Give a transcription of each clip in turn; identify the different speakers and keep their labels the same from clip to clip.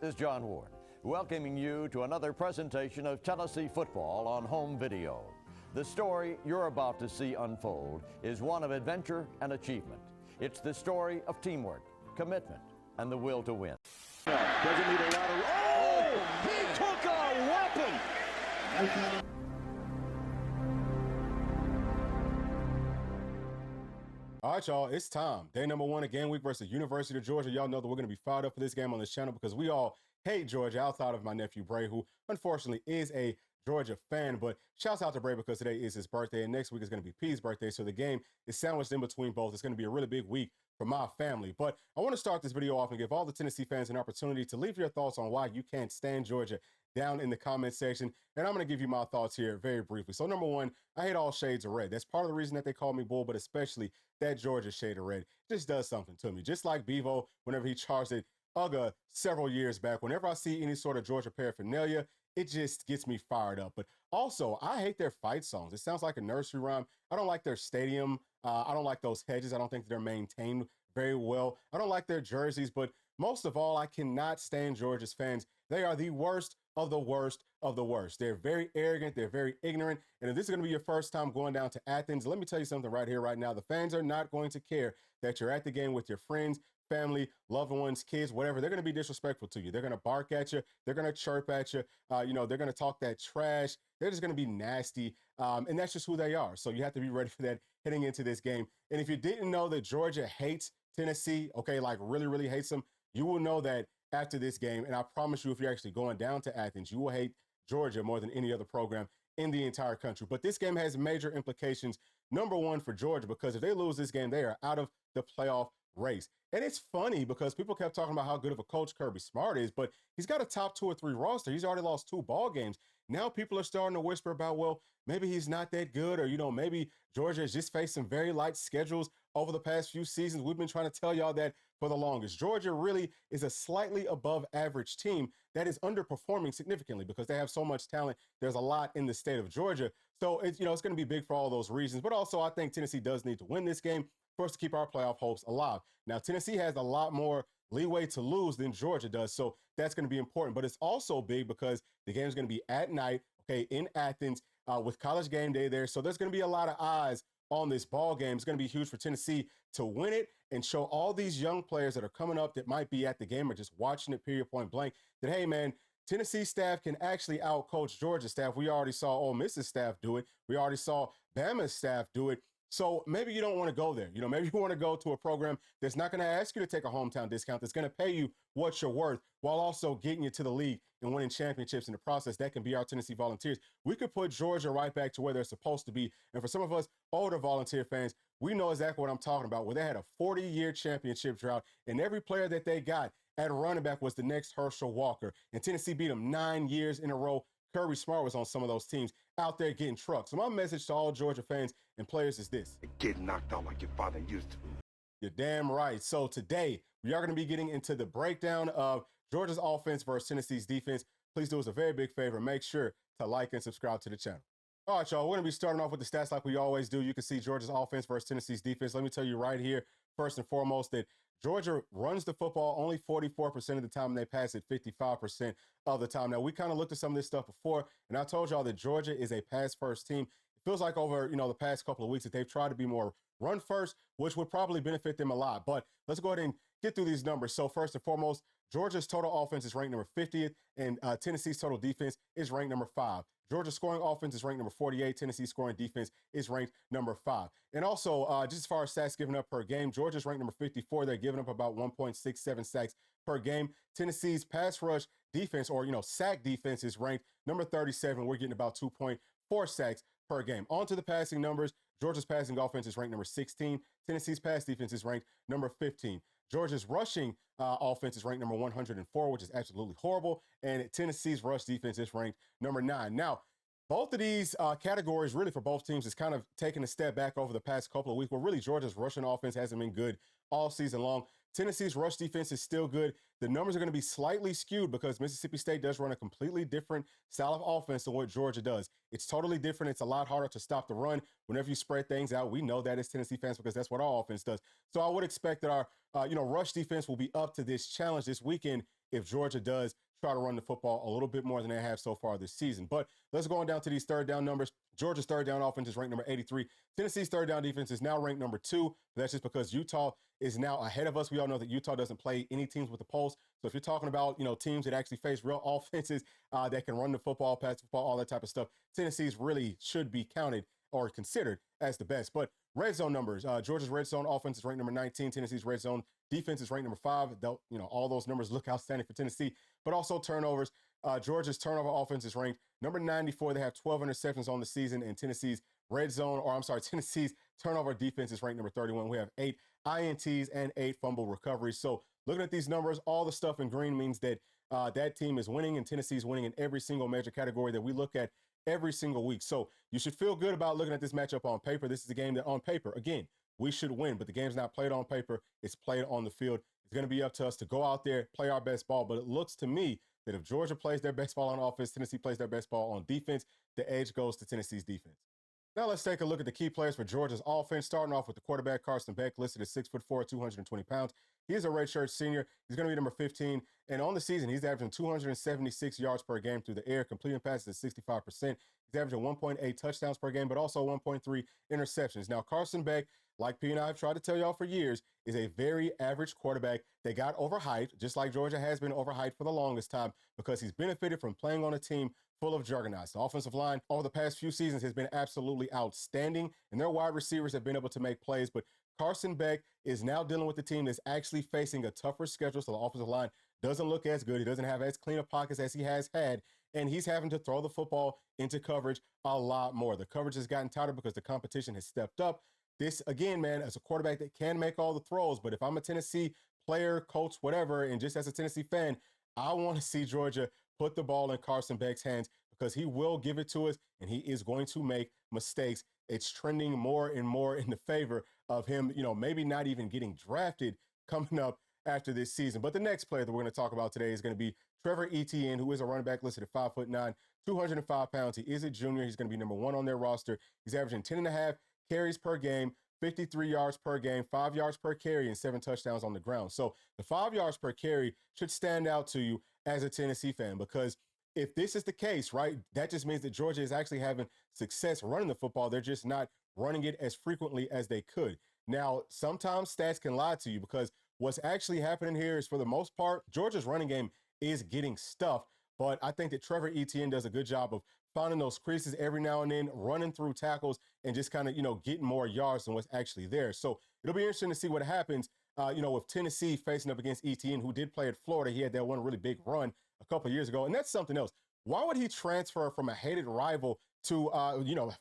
Speaker 1: This is John Ward, welcoming you to another presentation of Tennessee football on home video. The story you're about to see unfold is one of adventure and achievement. It's the story of teamwork, commitment, and the will to win.
Speaker 2: Doesn't need a lot of... Oh! He took a weapon!
Speaker 3: All right, y'all, it's time. Day number one of game week versus University of Georgia. Y'all know that we're going to be fired up for this game on this channel because we all hate Georgia outside of my nephew, Bray, who unfortunately is a Georgia fan. But shouts out to Bray because today is his birthday, and next week is going to be P's birthday. So the game is sandwiched in between both. It's going to be a really big week for my family. But I want to start this video off and give all the Tennessee fans an opportunity to leave your thoughts on why you can't stand Georgia down in the comment section. And I'm going to give you my thoughts here very briefly. So number one, I hate all shades of red. That's part of the reason that they call me Bull, but especially that Georgia shade of red just does something to me. Just like Bevo, whenever he charged it UGA several years back, whenever I see any sort of Georgia paraphernalia, it just gets me fired up. But also, I hate their fight songs. It sounds like a nursery rhyme. I don't like their stadium. I don't like those hedges. I don't think they're maintained very well. I don't like their jerseys. But most of all, I cannot stand Georgia's fans. They are the worst of the worst of the worst. They're very arrogant. They're very ignorant. And if this is going to be your first time going down to Athens, let me tell you something right here, right now. The fans are not going to care that you're at the game with your friends, family, loved ones, kids, whatever. They're going to be disrespectful to you. They're going to bark at you. They're going to chirp at you. They're going to talk that trash. They're just going to be nasty. And that's just who they are. So you have to be ready for that heading into this game. And if you didn't know that Georgia hates Tennessee, okay, like really, really hates them, you will know that after this game. And I promise you, if you're actually going down to Athens, you will hate Georgia more than any other program in the entire country. But this game has major implications. Number one for Georgia, because if they lose this game, they are out of the playoff race. And it's funny because people kept talking about how good of a coach Kirby Smart is, but he's got a top 2 or 3 roster. He's already lost 2 ball games. Now people are starting to whisper about, well, maybe he's not that good, or, maybe Georgia has just faced some very light schedules over the past few seasons. We've been trying to tell y'all that for the longest. Georgia really is a slightly above average team that is underperforming significantly because they have so much talent. There's a lot in the state of Georgia. So it's going to be big for all those reasons. But also, I think Tennessee does need to win this game for us to keep our playoff hopes alive. Now, Tennessee has a lot more leeway to lose than Georgia does. So that's going to be important. But it's also big because the game is going to be at night, okay, in Athens with College Game Day there. So there's going to be a lot of eyes on this ball game. It's going to be huge for Tennessee to win it and show all these young players that are coming up that might be at the game or just watching it period point blank that, hey, man, Tennessee staff can actually outcoach Georgia staff. We already saw Ole Miss's staff do it. We already saw Bama's staff do it. So maybe you don't want to go there. Maybe you want to go to a program that's not going to ask you to take a hometown discount, that's going to pay you what you're worth while also getting you to the league and winning championships in the process. That can be our Tennessee Volunteers. We could put Georgia right back to where they're supposed to be. And for some of us older Volunteer fans, we know exactly what I'm talking about, where they had a 40-year championship drought, and every player that they got at running back was the next Herschel Walker. And Tennessee beat them 9 years in a row. Kirby Smart was on some of those teams out there getting trucked. So my message to all Georgia fans and players is this.
Speaker 2: Get knocked out like your father used to.
Speaker 3: You're damn right. So today, we are going to be getting into the breakdown of Georgia's offense versus Tennessee's defense. Please do us a very big favor. Make sure to like and subscribe to the channel. All right, y'all, we're going to be starting off with the stats like we always do. You can see Georgia's offense versus Tennessee's defense. Let me tell you right here, first and foremost, that Georgia runs the football only 44% of the time, and they pass it 55% of the time. Now, we kind of looked at some of this stuff before, and I told y'all that Georgia is a pass-first team. It feels like over, the past couple of weeks that they've tried to be more run-first, which would probably benefit them a lot. But let's go ahead and get through these numbers. So first and foremost, Georgia's total offense is ranked number 50th, and Tennessee's total defense is ranked number 5. Georgia's scoring offense is ranked number 48. Tennessee's scoring defense is ranked number 5. And also, just as far as sacks given up per game, Georgia's ranked number 54. They're giving up about 1.67 sacks per game. Tennessee's pass rush defense, or, sack defense, is ranked number 37. We're getting about 2.4 sacks per game. On to the passing numbers. Georgia's passing offense is ranked number 16. Tennessee's pass defense is ranked number 15. Georgia's rushing offense is ranked number 104, which is absolutely horrible. And Tennessee's rush defense is ranked number 9. Now, both of these categories, really for both teams, is kind of taking a step back over the past couple of weeks, where really Georgia's rushing offense hasn't been good all season long. Tennessee's rush defense is still good. The numbers are going to be slightly skewed because Mississippi State does run a completely different style of offense than what Georgia does. It's totally different. It's a lot harder to stop the run whenever you spread things out. We know that as Tennessee fans because that's what our offense does. So I would expect that our rush defense will be up to this challenge this weekend if Georgia does try to run the football a little bit more than they have so far this season. But let's go on down to these third down numbers. Georgia's third down offense is ranked number 83. Tennessee's third down defense is now ranked number 2. That's just because Utah is now ahead of us. We all know that Utah doesn't play any teams with the pulse. So if you're talking about, teams that actually face real offenses that can run the football, pass the football, all that type of stuff, Tennessee's really should be counted or considered as the best. But red zone numbers, Georgia's red zone offense is ranked number 19. Tennessee's red zone defense is ranked number 5. All those numbers look outstanding for Tennessee. But also turnovers. Georgia's turnover offense is ranked number 94. They have 12 interceptions on the season, and Tennessee's turnover defense is ranked number 31. We have 8 INTs and 8 fumble recoveries. So looking at these numbers, all the stuff in green means that that team is winning, and Tennessee's winning in every single major category that we look at every single week. So you should feel good about looking at this matchup on paper. This is a game that on paper, again, we should win, but the game's not played on paper. It's played on the field. It's going to be up to us to go out there, play our best ball. But it looks to me that if Georgia plays their best ball on offense, Tennessee plays their best ball on defense, the edge goes to Tennessee's defense. Now let's take a look at the key players for Georgia's offense, starting off with the quarterback, Carson Beck, listed at 6'4", 220 pounds. He is a redshirt senior. He's going to be number 15. And on the season, he's averaging 276 yards per game through the air, completing passes at 65%. He's averaging 1.8 touchdowns per game, but also 1.3 interceptions. Now, Carson Beck, like P and I have tried to tell y'all for years, is a very average quarterback that got overhyped, just like Georgia has been overhyped for the longest time, because he's benefited from playing on a team full of juggernauts. The offensive line over the past few seasons has been absolutely outstanding, and their wide receivers have been able to make plays. But Carson Beck is now dealing with the team that's actually facing a tougher schedule, so the offensive line doesn't look as good. He doesn't have as clean of pockets as he has had, and he's having to throw the football into coverage a lot more. The coverage has gotten tighter because the competition has stepped up. This, again, man, as a quarterback that can make all the throws, but if I'm a Tennessee player, coach, whatever, and just as a Tennessee fan, I want to see Georgia put the ball in Carson Beck's hands because he will give it to us, and he is going to make mistakes. It's trending more and more in the favor of him, maybe not even getting drafted coming up after this season. But the next player that we're going to talk about today is going to be Trevor Etienne, who is a running back listed at 5'9", 205 pounds. He is a junior. He's going to be number 1 on their roster. He's averaging 10.5 carries per game, 53 yards per game, 5 yards per carry, and 7 touchdowns on the ground. So the 5 yards per carry should stand out to you as a Tennessee fan, because if this is the case, right, that just means that Georgia is actually having success running the football. They're just not running it as frequently as they could. Now, sometimes stats can lie to you, because what's actually happening here is, for the most part, Georgia's running game is getting stuffed. But I think that Trevor Etienne does a good job of finding those creases every now and then, running through tackles, and just kind of, getting more yards than what's actually there. So it'll be interesting to see what happens, with Tennessee facing up against Etienne, who did play at Florida. He had that one really big run a couple of years ago. And that's something else. Why would he transfer from a hated rival to,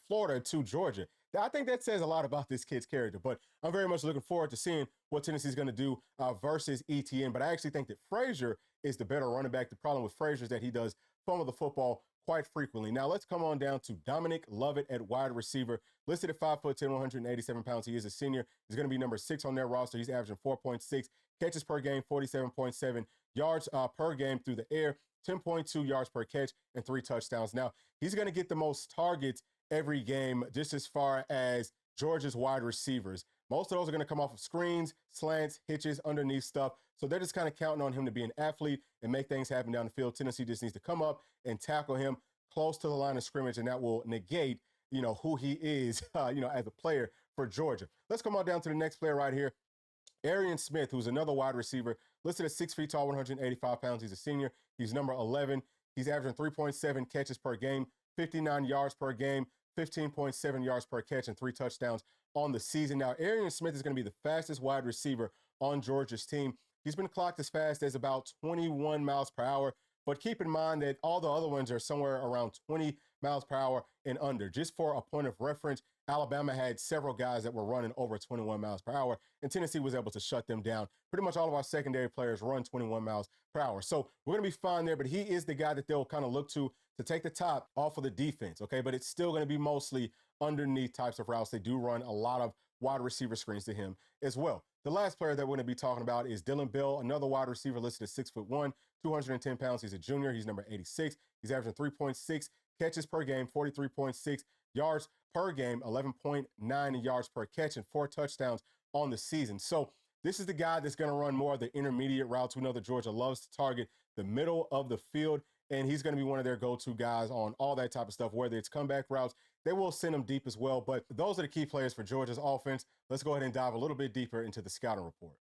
Speaker 3: Florida to Georgia? I think that says a lot about this kid's character. But I'm very much looking forward to seeing what Tennessee's going to do versus Etienne. But I actually think that Frazier is the better running back. The problem with Frazier is that he does fumble the football quite frequently. Now let's come on down to Dominic Lovett at wide receiver, listed at 5'10", 187 pounds. He is a senior. He's going to be number 6 on their roster. He's averaging 4.6 catches per game, 47.7 yards per game through the air, 10.2 yards per catch, and 3 touchdowns. Now he's going to get the most targets every game, just as far as Georgia's wide receivers. Most of those are going to come off of screens, slants, hitches, underneath stuff. So they're just kind of counting on him to be an athlete and make things happen down the field. Tennessee just needs to come up and tackle him close to the line of scrimmage, and that will negate, who he is, as a player for Georgia. Let's come on down to the next player right here. Arian Smith, who's another wide receiver, listed at 6 feet tall, 185 pounds. He's a senior. He's number 11. He's averaging 3.7 catches per game, 59 yards per game, 15.7 yards per catch, and 3 touchdowns on the season. Now, Arian Smith is going to be the fastest wide receiver on Georgia's team. He's been clocked as fast as about 21 miles per hour, but keep in mind that all the other ones are somewhere around 20 miles per hour and under. Just for a point of reference, Alabama had several guys that were running over 21 miles per hour, and Tennessee was able to shut them down. Pretty much all of our secondary players run 21 miles per hour. So we're going to be fine there, but he is the guy that they'll kind of look to take the top off of the defense, okay? But it's still going to be mostly underneath types of routes. They do run a lot of wide receiver screens to him as well. The last player that we're going to be talking about is Dylan Bell, another wide receiver listed as 6'1", 210 pounds. He's a junior. He's number 86. He's averaging 3.6 catches per game, 43.6 yards per game, 11.9 yards per catch, and 4 touchdowns on the season. So this is the guy that's going to run more of the intermediate routes. We know that Georgia loves to target the middle of the field, and he's going to be one of their go-to guys on all that type of stuff, whether it's comeback routes. They will send him deep as well, but those are the key players for Georgia's offense. Let's go ahead and dive a little bit deeper into the scouting report.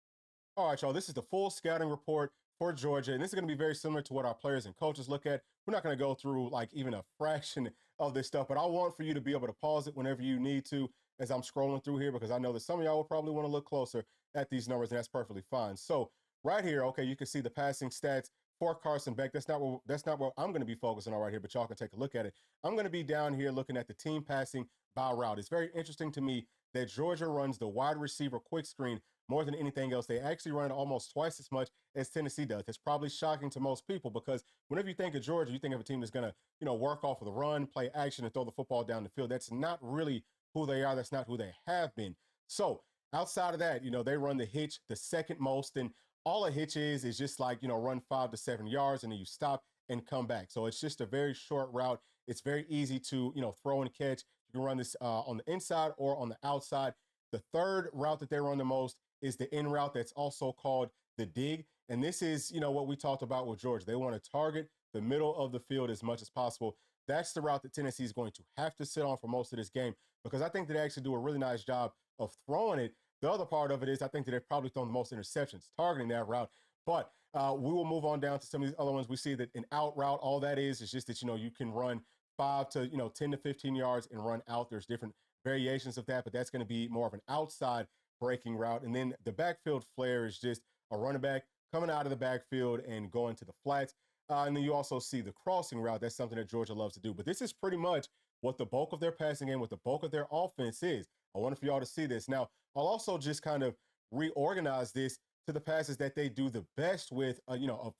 Speaker 3: All right, y'all, this is the full scouting report for Georgia, and this is going to be very similar to what our players and coaches look at. We're not going to go through like even a fraction of this stuff, but I want for you to be able to pause it whenever you need to as I'm scrolling through here, because I know that some of y'all will probably want to look closer at these numbers, and that's perfectly fine. So right here, okay, you can see the passing stats for Carson Beck. That's not what I'm going to be focusing on right here, but y'all can take a look at it. I'm going to be down here looking at the team passing by route. It's very interesting to me that Georgia runs the wide receiver quick screen more than anything else. They actually run it almost twice as much as Tennessee does. It's probably shocking to most people because whenever you think of Georgia, you think of a team that's going to, work off of the run, play action, and throw the football down the field. That's not really who they are. That's not who they have been. So outside of that, they run the hitch the second most, and all a hitch is just like, run 5 to 7 yards and then you stop and come back. So it's just a very short route. It's very easy to, throw and catch. You can run this on the inside or on the outside. The third route that they run the most is the in route. That's also called the dig. And this is, what we talked about with Georgia. They want to target the middle of the field as much as possible. That's the route that Tennessee is going to have to sit on for most of this game, because I think that they actually do a really nice job of throwing it. The other part of it is I think that they've probably thrown the most interceptions targeting that route. But we will move on down to some of these other ones. We see that an out route, all that is just that, you can run 5 to, 10 to 15 yards and run out. There's different variations of that, but that's going to be more of an outside breaking route. And then the backfield flare is just a running back coming out of the backfield and going to the flats. And then you also see the crossing route. That's something that Georgia loves to do. But this is pretty much what the bulk of their passing game, what the bulk of their offense is. I want for y'all to see this. Now, I'll also just kind of reorganize this to the passes that they do the best with,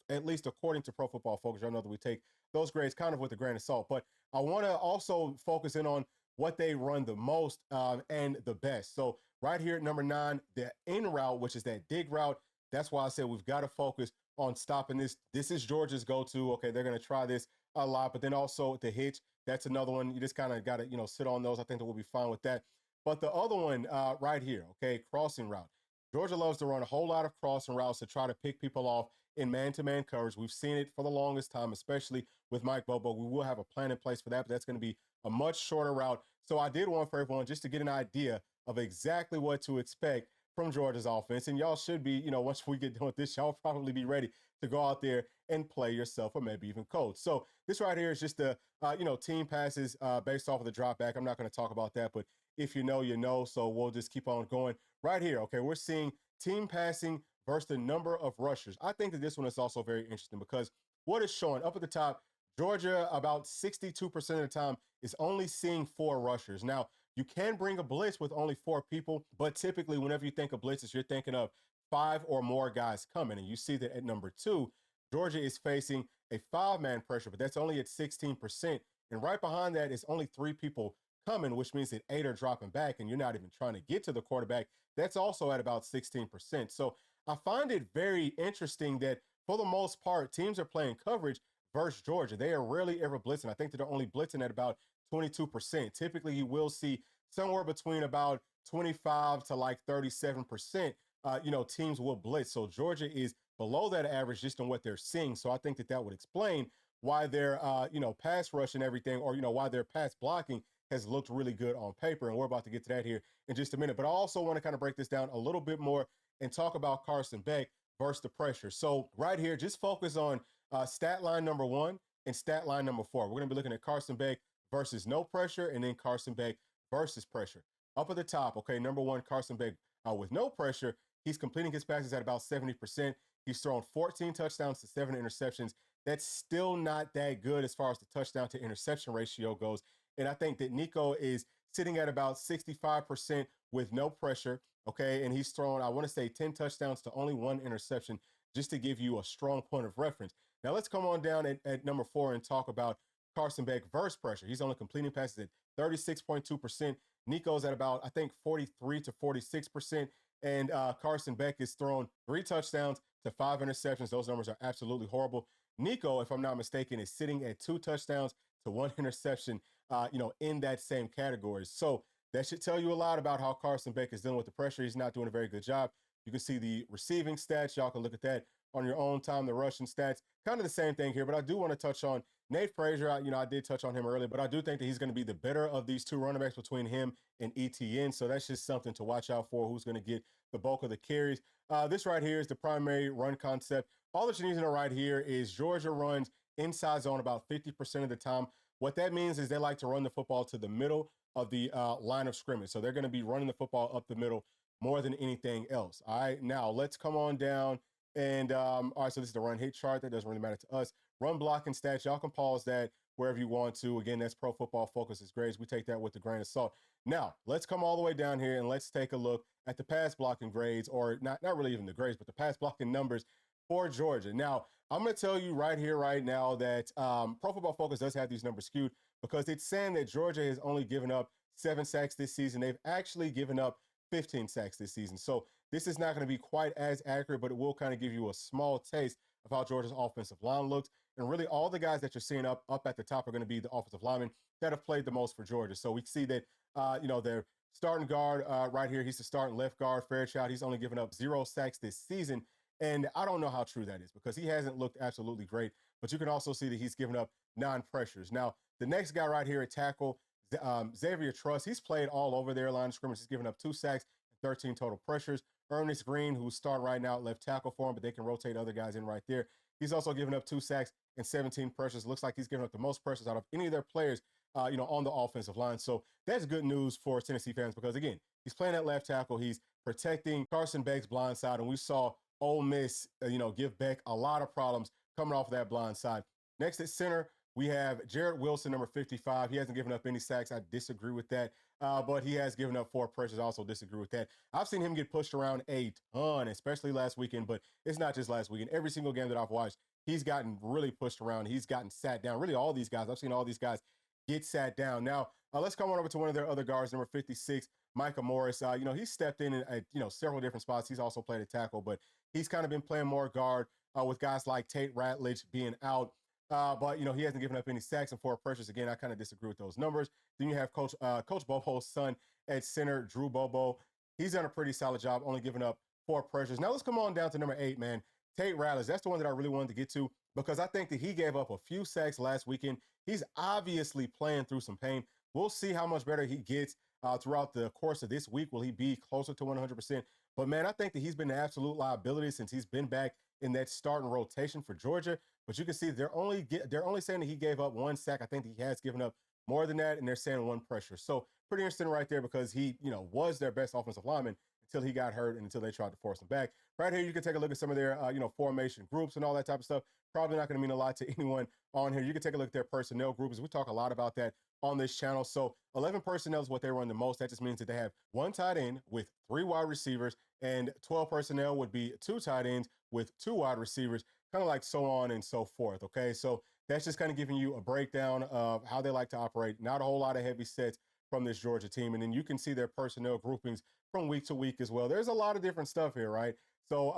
Speaker 3: at least according to Pro Football Focus. Y'all know that we take those grades kind of with a grain of salt. But I want to also focus in on what they run the most and the best. So right here at number 9, the in route, which is that dig route. That's why I said we've got to focus on stopping this. This is Georgia's go-to. Okay, they're going to try this a lot. But then also the hitch, that's another one. You just kind of got to, sit on those. I think that we'll be fine with that. But the other one right here, okay, crossing route. Georgia loves to run a whole lot of crossing routes to try to pick people off in man-to-man coverage. We've seen it for the longest time, especially with Mike Bobo. We will have a plan in place for that, but that's going to be a much shorter route. So I did want for everyone just to get an idea of exactly what to expect from Georgia's offense. And y'all should be, once we get done with this, y'all probably be ready to go out there and play yourself or maybe even coach. So this right here is just the, team passes based off of the drop back. I'm not going to talk about that, but if you know, you know. So we'll just keep on going right here. Okay, we're seeing team passing versus the number of rushers. I think that this one is also very interesting because what is showing up at the top, Georgia about 62% of the time is only seeing 4 rushers. Now, you can bring a blitz with only 4 people, but typically whenever you think of blitzes, you're thinking of 5 or more guys coming. And you see that at number 2, Georgia is facing a 5-man pressure, but that's only at 16%. And right behind that is only 3 people coming, which means that 8 are dropping back and you're not even trying to get to the quarterback. That's also at about 16%. So I find it very interesting that for the most part, teams are playing coverage versus Georgia. They are rarely ever blitzing. I think that they're only blitzing at about 22%. Typically, you will see somewhere between about 25 to like 37%, teams will blitz. So Georgia is below that average just on what they're seeing. So I think that that would explain why their, pass rush and everything, or, why their pass blocking has looked really good on paper. And we're about to get to that here in just a minute. But I also want to kind of break this down a little bit more and talk about Carson Beck versus the pressure. So right here, just focus on stat line number 1 and stat line number 4. We're going to be looking at Carson Beck versus no pressure and then Carson Beck versus pressure. Up at the top, okay, number 1, Carson Beck with no pressure. He's completing his passes at about 70%. He's thrown 14 touchdowns to 7 interceptions. That's still not that good as far as the touchdown to interception ratio goes. And I think that Nico is sitting at about 65% with no pressure, okay? And he's thrown, I want to say, 10 touchdowns to only 1 interception, just to give you a strong point of reference. Now let's come on down at number 4 and talk about Carson Beck versus pressure. He's only completing passes at 36.2%. Nico's at about, I think, 43 to 46%. And Carson Beck has thrown 3 touchdowns to 5 interceptions. Those numbers are absolutely horrible. Nico, if I'm not mistaken, is sitting at 2 touchdowns to 1 interception, in that same category. So that should tell you a lot about how Carson Beck is dealing with the pressure. He's not doing a very good job. You can see the receiving stats. Y'all can look at that on your own time. The rushing stats, kind of the same thing here. But I do want to touch on Nate Frazier. I did touch on him earlier, but I do think that he's going to be the better of these 2 running backs between him and ETN. So that's just something to watch out for, who's going to get the bulk of the carries. This right here is the primary run concept. All that you need to know right here is Georgia runs inside zone about 50% of the time. What that means is they like to run the football to the middle of the line of scrimmage. So they're going to be running the football up the middle more than anything else. All right, now let's come on down. And all right, so this is the run hit chart. That doesn't really matter to us. Run blocking stats, y'all can pause that wherever you want to. Again, that's Pro Football Focus's grades. We take that with a grain of salt. Now, let's come all the way down here and let's take a look at the pass blocking grades, or not really even the grades, but the pass blocking numbers for Georgia. Now, I'm going to tell you right here, right now, that Pro Football Focus does have these numbers skewed because it's saying that Georgia has only given up 7 sacks this season. They've actually given up 15 sacks this season. So this is not going to be quite as accurate, but it will kind of give you a small taste of how Georgia's offensive line looks. And really all the guys that you're seeing up at the top are going to be the offensive linemen that have played the most for Georgia. So we see that, their starting guard right here, he's the starting left guard, Fairchild. He's only given up 0 sacks this season. And I don't know how true that is because he hasn't looked absolutely great. But you can also see that he's given up 9 pressures. Now, the next guy right here at tackle, Xavier Truss, he's played all over their line of scrimmage. He's given up 2 sacks and 13 total pressures. Ernest Green, who's starting right now at left tackle for him, but they can rotate other guys in right there. He's also given up 2 sacks and 17 pressures. Looks like he's given up the most pressures out of any of their players, on the offensive line. So that's good news for Tennessee fans because, again, he's playing at left tackle. He's protecting Carson Beck's blind side, and we saw Ole Miss, give Beck a lot of problems coming off that blind side. Next at center, we have Jarrett Wilson, number 55. He hasn't given up any sacks. I disagree with that. But he has given up 4 pressures. I also disagree with that. I've seen him get pushed around a ton, especially last weekend. But it's not just last weekend. Every single game that I've watched, he's gotten really pushed around. He's gotten sat down. Really, all these guys. I've seen all these guys get sat down. Now, let's come on over to one of their other guards, number 56, Micah Morris. He's stepped in at, several different spots. He's also played a tackle, but he's kind of been playing more guard with guys like Tate Ratledge being out. But he hasn't given up any sacks and 4 pressures. Again, I kind of disagree with those numbers. Then you have Coach Bobo's son at center, Drew Bobo. He's done a pretty solid job, only giving up 4 pressures. Now let's come on down to number 8, man. Tate Ratledge. That's the one that I really wanted to get to because I think that he gave up a few sacks last weekend. He's obviously playing through some pain. We'll see how much better he gets throughout the course of this week. Will he be closer to 100%? But, man, I think that he's been an absolute liability since he's been back in that starting rotation for Georgia. But you can see they're only saying that he gave up 1 sack. I think he has given up more than that, and they're saying 1 pressure. So pretty interesting right there because he, was their best offensive lineman until he got hurt and until they tried to force him back. Right here, you can take a look at some of their, formation groups and all that type of stuff. Probably not going to mean a lot to anyone on here. You can take a look at their personnel groups. We talk a lot about that on this channel. So 11 personnel is what they run the most. That just means that they have 1 tight end with 3 wide receivers, and 12 personnel would be 2 tight ends with 2 wide receivers, kind of like so on and so forth. Okay, so that's just kind of giving you a breakdown of how they like to operate. Not a whole lot of heavy sets from this Georgia team. And then you can see their personnel groupings from week to week as well. There's a lot of different stuff here, right? So,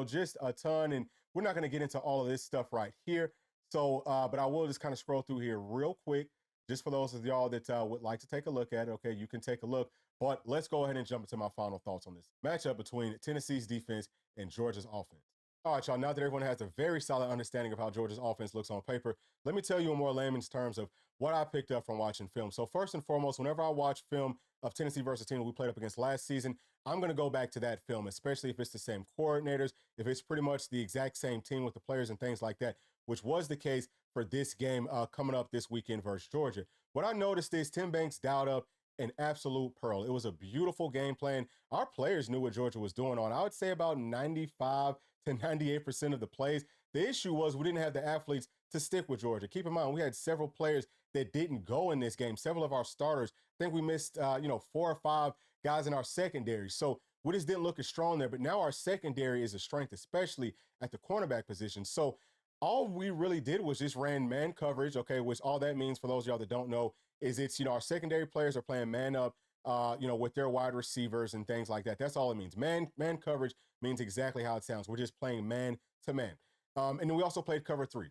Speaker 3: just a ton. And we're not going to get into all of this stuff right here. So, but I will just kind of scroll through here real quick, just for those of y'all that would like to take a look at it. Okay, you can take a look. But let's go ahead and jump into my final thoughts on this matchup between Tennessee's defense and Georgia's offense. All right, y'all, now that everyone has a very solid understanding of how Georgia's offense looks on paper, let me tell you in more layman's terms of what I picked up from watching film. So first and foremost, whenever I watch film of Tennessee versus a team we played up against last season, I'm going to go back to that film, especially if it's the same coordinators, if it's pretty much the exact same team with the players and things like that, which was the case for this game coming up this weekend versus Georgia. What I noticed is Tim Banks dialed up an absolute pearl. It was a beautiful game plan. Our players knew what Georgia was doing on, I would say, about 95 to 98% of the plays. The issue was we didn't have the athletes to stick with Georgia. Keep in mind, we had several players that didn't go in this game. Several of our starters, I think we missed, 4 or 5 guys in our secondary. So we just didn't look as strong there. But now our secondary is a strength, especially at the cornerback position. So all we really did was just ran man coverage, okay, which all that means for those of y'all that don't know is it's, our secondary players are playing man up. with their wide receivers and things like that. That's all it means. Man coverage means exactly how it sounds. We're just playing man to man. And then we also played cover 3.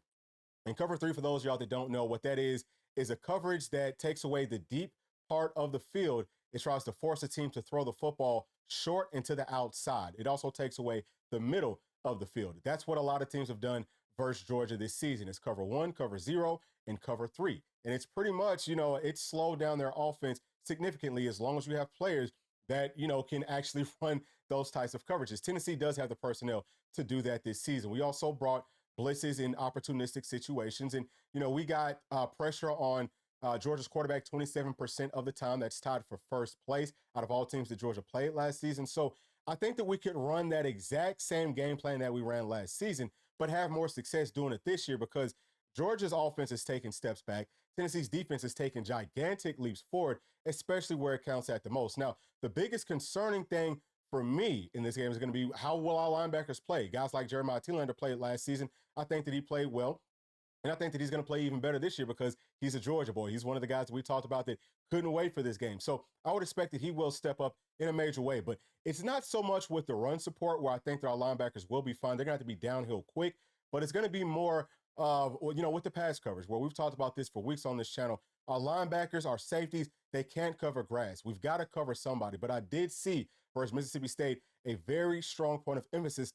Speaker 3: And cover 3, for those of y'all that don't know what that is a coverage that takes away the deep part of the field. It tries to force a team to throw the football short and to the outside. It also takes away the middle of the field. That's what a lot of teams have done versus Georgia this season. It's cover 1, cover 0, and cover 3. And it's pretty much, it's slowed down their offense significantly as long as you have players that, can actually run those types of coverages. Tennessee does have the personnel to do that this season. We also brought blitzes in opportunistic situations. And, we got pressure on Georgia's quarterback 27% of the time. That's tied for first place out of all teams that Georgia played last season. So I think that we could run that exact same game plan that we ran last season, but have more success doing it this year because Georgia's offense is taking steps back. Tennessee's defense is taking gigantic leaps forward, especially where it counts at the most. Now, the biggest concerning thing for me in this game is going to be how will our linebackers play? Guys like Jeremiah Telander played last season. I think that he played well. And I think that he's going to play even better this year because he's a Georgia boy. He's one of the guys that we talked about that couldn't wait for this game. So I would expect that he will step up in a major way. But it's not so much with the run support where I think that our linebackers will be fine. They're going to have to be downhill quick. But it's going to be more of, with the pass coverage, where we've talked about this for weeks on this channel. Our linebackers, our safeties, they can't cover grass. We've got to cover somebody. But I did see versus Mississippi State a very strong point of emphasis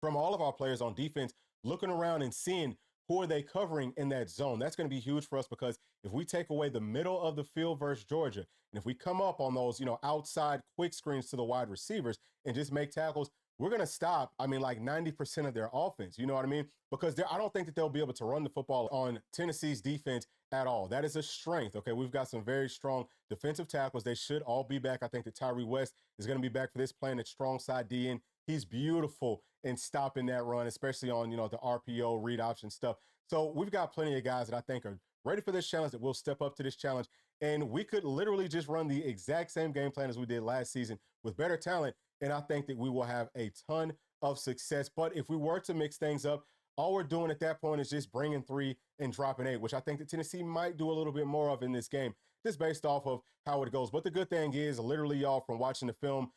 Speaker 3: from all of our players on defense, looking around and seeing who are they covering in that zone. That's going to be huge for us because if we take away the middle of the field versus Georgia, and if we come up on those, outside quick screens to the wide receivers and just make tackles, we're going to stop, like 90% of their offense. You know what I mean? Because I don't think that they'll be able to run the football on Tennessee's defense at all. That is a strength, okay? We've got some very strong defensive tackles. They should all be back. I think that Tyree West is going to be back for this, playing at strong side DN. He's beautiful in stopping that run, especially on, the RPO, read option stuff. So we've got plenty of guys that I think are ready for this challenge, that will step up to this challenge. And we could literally just run the exact same game plan as we did last season with better talent. And I think that we will have a ton of success. But if we were to mix things up, all we're doing at that point is just bringing 3 and dropping 8, which I think that Tennessee might do a little bit more of in this game, just based off of how it goes. But the good thing is, literally, y'all, from watching the film,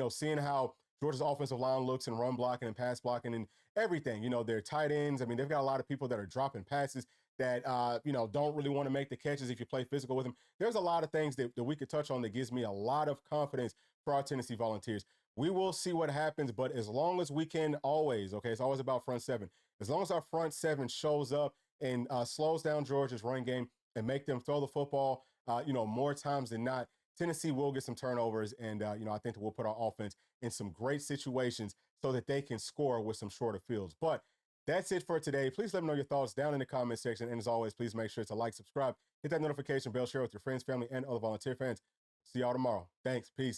Speaker 3: seeing how Georgia's offensive line looks and run blocking and pass blocking and everything, their tight ends. They've got a lot of people that are dropping passes that, don't really want to make the catches if you play physical with them. There's a lot of things that we could touch on that gives me a lot of confidence for our Tennessee Volunteers. We will see what happens, but as long as we can always, okay, it's always about front 7. As long as our front 7 shows up and slows down Georgia's run game and make them throw the football, more times than not, Tennessee will get some turnovers, and, I think that we'll put our offense in some great situations so that they can score with some shorter fields. But that's it for today. Please let me know your thoughts down in the comment section. And as always, please make sure to like, subscribe, hit that notification bell, share with your friends, family, and other volunteer fans. See y'all tomorrow. Thanks. Peace.